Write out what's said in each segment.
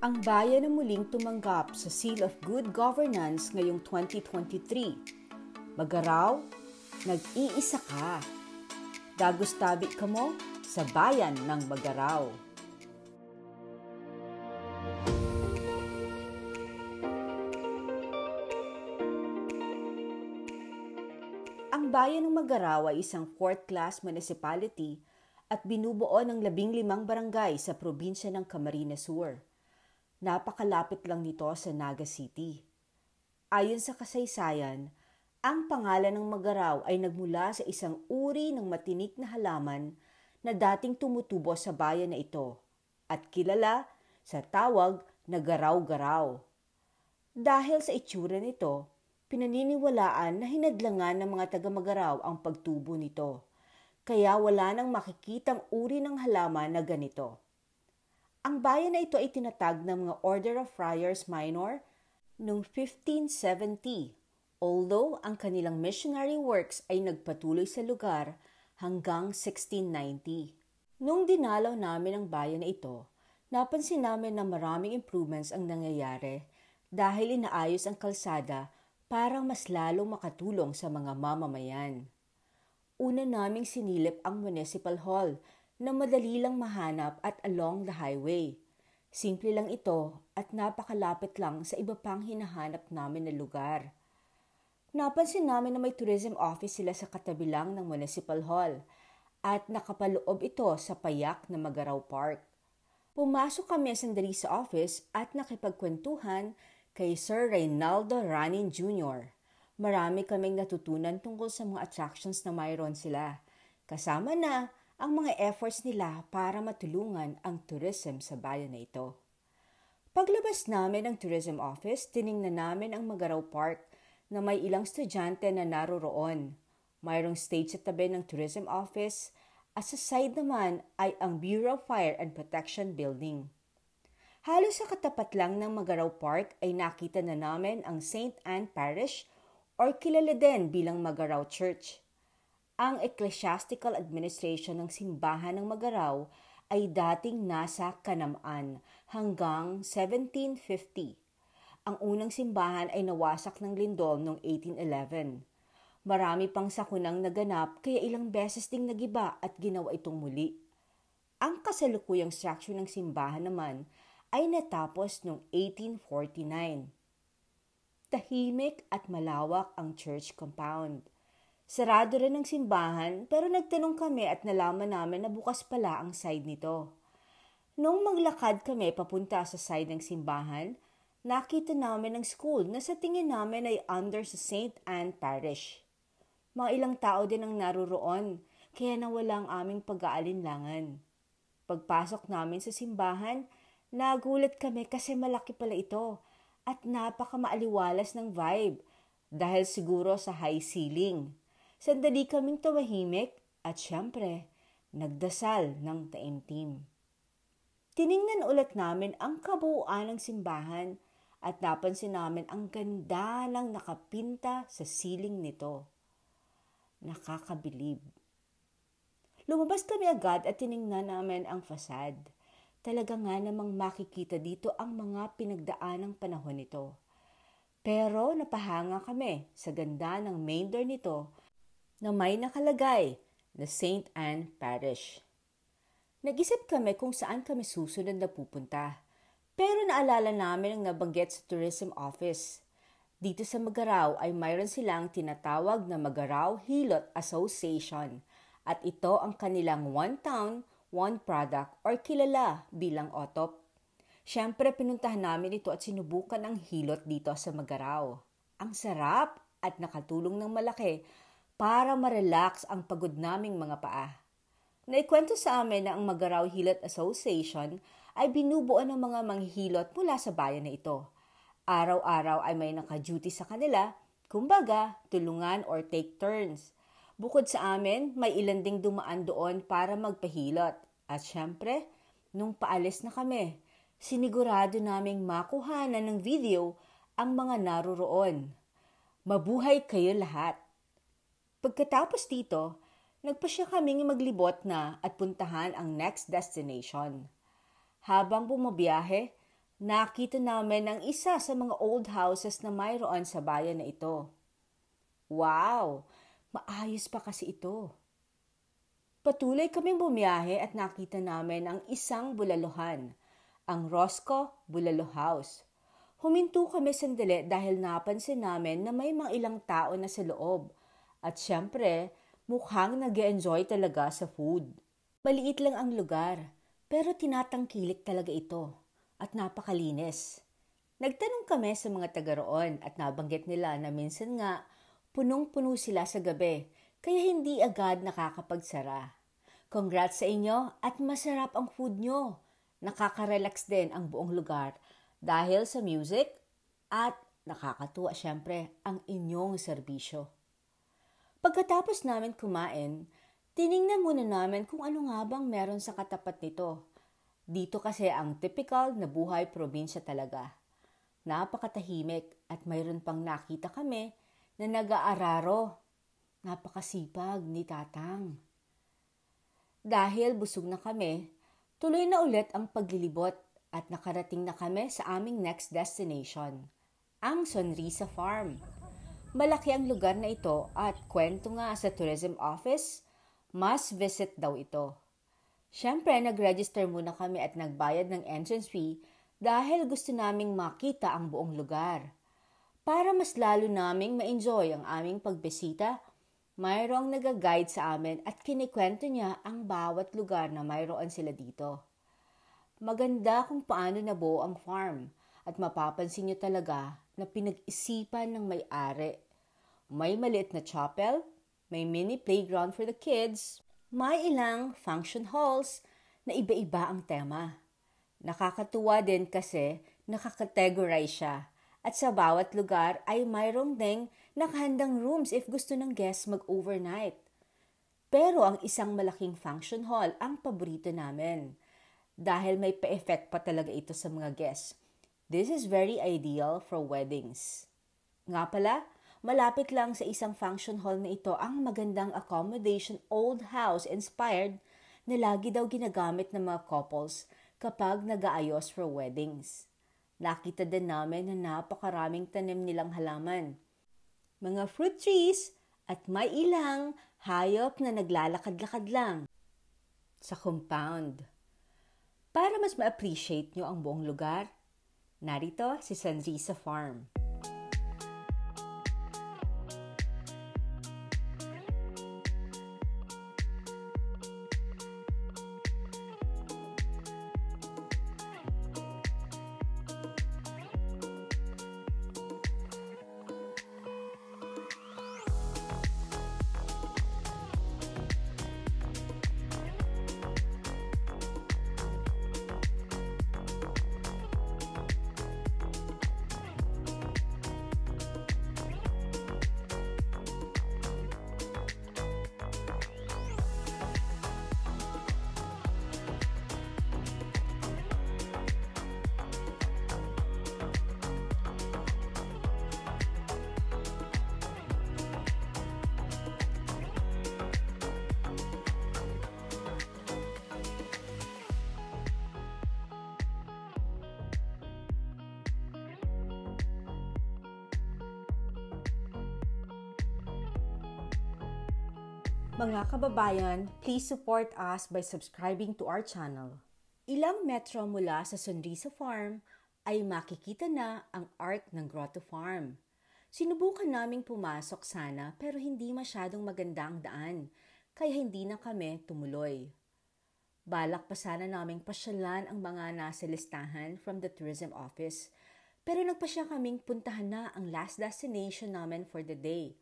Ang bayan na muling tumanggap sa Seal of Good Governance ngayong 2023. Magaraw, nag-iisa ka. Dagustabi ka mo sa bayan ng Magaraw. Ang bayan ng Magaraw ay isang fourth-class municipality at binubuo ng 15 barangay sa probinsya ng Camarines Sur. Napakalapit lang nito sa Naga City. Ayon sa kasaysayan, ang pangalan ng Magaraw ay nagmula sa isang uri ng matinik na halaman na dating tumutubo sa bayan na ito at kilala sa tawag na garaw-garaw. Dahil sa itsura nito, pinaniniwalaan na hinadlangan ng mga taga-Magaraw ang pagtubo nito, kaya wala nang makikitang uri ng halaman na ganito. Ang bayan na ito ay tinatag ng mga Order of Friars Minor noong 1570, although ang kanilang missionary works ay nagpatuloy sa lugar hanggang 1690. Nung dinalaw namin ang bayan na ito, napansin namin na maraming improvements ang nangyayari dahil inaayos ang kalsada para mas lalong makatulong sa mga mamamayan. Una naming sinilip ang Municipal Hall na madali lang mahanap at along the highway. Simple lang ito at napakalapit lang sa iba pang hinahanap namin na lugar. Napansin namin na may tourism office sila sa katabi lang ng Municipal Hall at nakapaloob ito sa payak na Magaraw Park. Pumasok kami sandali sa office at nakipagkwentuhan kay Sir Reynaldo Ranin Jr. Marami kaming natutunan tungkol sa mga attractions na mayroon sila. Kasama na ang mga efforts nila para matulungan ang tourism sa bayan na ito. Paglabas namin ng tourism office, tiningnan namin ang Magaraw Park na may ilang estudyante na naroroon. Mayroong stage sa tabi ng tourism office at sa side naman ay ang Bureau of Fire and Protection Building. Halos sa katapat lang ng Magaraw Park ay nakita na namin ang St. Anne Parish or kilala din bilang Magaraw Church. Ang ecclesiastical administration ng simbahan ng Magaraw ay dating nasa Kanamaan hanggang 1750. Ang unang simbahan ay nawasak ng lindol noong 1811. Marami pang sakunang naganap kaya ilang beses ding nagiba at ginawa itong muli. Ang kasalukuyang structure ng simbahan naman ay natapos noong 1849. Tahimik at malawak ang church compound. Sarado rin ang simbahan pero nagtanong kami at nalaman namin na bukas pala ang side nito. Nung maglakad kami papunta sa side ng simbahan, nakita namin ang school na sa tingin namin ay under sa St. Anne Parish. Mga ilang tao din ang naroroon kaya nawala ang aming pag-aalinlangan. Pagpasok namin sa simbahan, nagulat kami kasi malaki pala ito at napakamaaliwalas ng vibe dahil siguro sa high ceiling. Sandali kaming tumahimik at syempre, nagdasal ng taimtim. Tiningnan ulit namin ang kabuuan ng simbahan at napansin namin ang ganda ng nakapinta sa ceiling nito. Nakakabilib. Lumabas kami agad at tiningnan namin ang fasad. Talaga nga namang makikita dito ang mga pinagdaanang panahon nito. Pero napahanga kami sa ganda ng main door nito na may nakalagay na St. Anne Parish. Nag-isip kami kung saan kami susunod na pupunta. Pero naalala namin ang nabanggit sa tourism office. Dito sa Magaraw ay mayroon silang tinatawag na Magaraw Hilot Association at ito ang kanilang one town, one product or kilala bilang OTOP. Siyempre pinuntahan namin ito at sinubukan ang hilot dito sa Magaraw. Ang sarap at nakatulong ng malaki para ma-relax ang pagod naming mga paa. Naikwento sa amin na ang Magaraw Hilot Association ay binubuo ng mga manghihilot mula sa bayan na ito. Araw-araw ay may naka-duty sa kanila, kumbaga, tulungan or take turns. Bukod sa amin, may ilan ding dumaan doon para magpahilot. At syempre, nung paalis na kami, sinigurado naming makuhanan ng video ang mga naroroon. Mabuhay kayo lahat! Pagkatapos dito, nagpasya kaming maglibot na at puntahan ang next destination. Habang bumabiyahe, Nakita namin ang isa sa mga old houses na mayroon sa bayan na ito. Wow! Maayos pa kasi ito. Patuloy kaming bumiyahe at nakita namin ang isang bulaluhan, ang Roscoe Bulalo House. Huminto kami sandali dahil napansin namin na may mga ilang tao na sa loob. At syempre, mukhang nag-enjoy talaga sa food. Maliit lang ang lugar, pero tinatangkilik talaga ito at napakalinis. Nagtanong kami sa mga taga roon at nabanggit nila na minsan nga punong-puno sila sa gabi kaya hindi agad nakakapagsara. Congrats sa inyo at masarap ang food nyo. Nakaka-relax din ang buong lugar dahil sa music at nakakatuwa syempre ang inyong serbisyo. Pagkatapos namin kumain, tiningnan muna namin kung ano nga bang meron sa katapat nito. Dito kasi ang typical na buhay probinsya talaga. Napakatahimik at mayroon pang nakita kami na nag-aararo. Napakasipag ni Tatang. Dahil busog na kami, tuloy na ulit ang paglilibot at nakarating na kami sa aming next destination, ang Sonrisa Farm. Malaki ang lugar na ito at kwento nga sa tourism office, must visit daw ito. Siyempre, nag-register muna kami at nagbayad ng entrance fee dahil gusto naming makita ang buong lugar. Para mas lalo naming ma-enjoy ang aming pagbisita, mayroong nag-guide sa amin at kinikwento niya ang bawat lugar na mayroon sila dito. Maganda kung paano nabuo ang farm at mapapansin niyo talaga na pinag-isipan ng may-ari. May maliit na chapel, may mini playground for the kids, may ilang function halls na iba-iba ang tema. Nakakatuwa din kasi nakakategorize siya at sa bawat lugar ay mayroong ding nakahandang rooms if gusto ng guests mag-overnight. Pero ang isang malaking function hall ang paborito namin dahil may pa-effect pa talaga ito sa mga guests. This is very ideal for weddings. Nga pala, malapit lang sa isang function hall na ito ang magandang accommodation old house inspired na lagi daw ginagamit ng mga couples kapag nag-aayos for weddings. Nakita din namin na napakaraming tanim nilang halaman. Mga fruit trees at may ilang hayop na naglalakad-lakad lang sa compound. Para mas ma-appreciate nyo ang buong lugar, narito si Sonrisa Farm. Mga kababayan, please support us by subscribing to our channel. Ilang metro mula sa Sonrisa Farm ay makikita na ang art ng Grotto Farm. Sinubukan naming pumasok sana pero hindi masyadong maganda ang daan, kaya hindi na kami tumuloy. Balak pa sana naming pasyalan ang mga nasa listahan from the tourism office, pero nagpasya kaming puntahan na ang last destination namin for the day,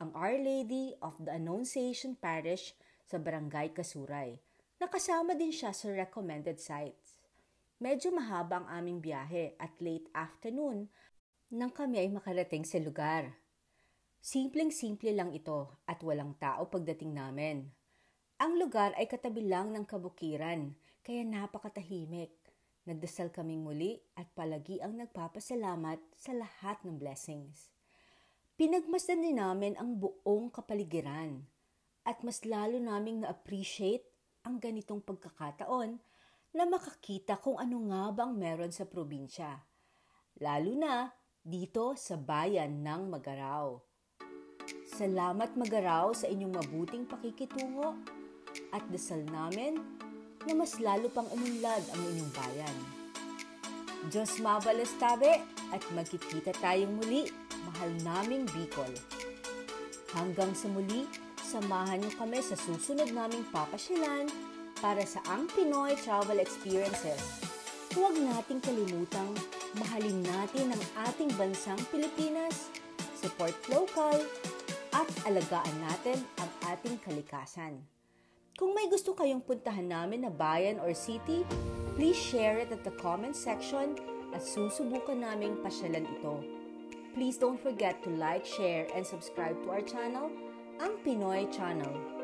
ang Our Lady of the Annunciation Parish sa Barangay Kasuray. Nakasama din siya sa recommended sites. Medyo mahaba ang aming biyahe at late afternoon nang kami ay makarating sa lugar. Simpleng-simple lang ito at walang tao pagdating namin. Ang lugar ay katabi lang ng kabukiran kaya napakatahimik. Nagdasal kaming muli at palagi ang nagpapasalamat sa lahat ng blessings. Pinagmasdan din namin ang buong kapaligiran at mas lalo naming na-appreciate ang ganitong pagkakataon na makakita kung ano nga bang meron sa probinsya. Lalo na dito sa bayan ng Magaraw. Salamat Magaraw sa inyong mabuting pakikitungo at dasal namin na mas lalo pang umunlad ang inyong bayan. Diyos mabalastabe at magkikita tayong muli, mahal naming Bicol. Hanggang sa muli, samahan niyo kami sa susunod naming papasyalan para sa Ang Pinoy Travel Experiences. Huwag nating kalimutang mahalin natin ang ating bansang Pilipinas, support local, at alagaan natin ang ating kalikasan. Kung may gusto kayong puntahan namin na bayan or city, please share it at the comment section at susubukan naming pasyalan ito. Please don't forget to like, share, and subscribe to our channel, Ang Pinoy Channel.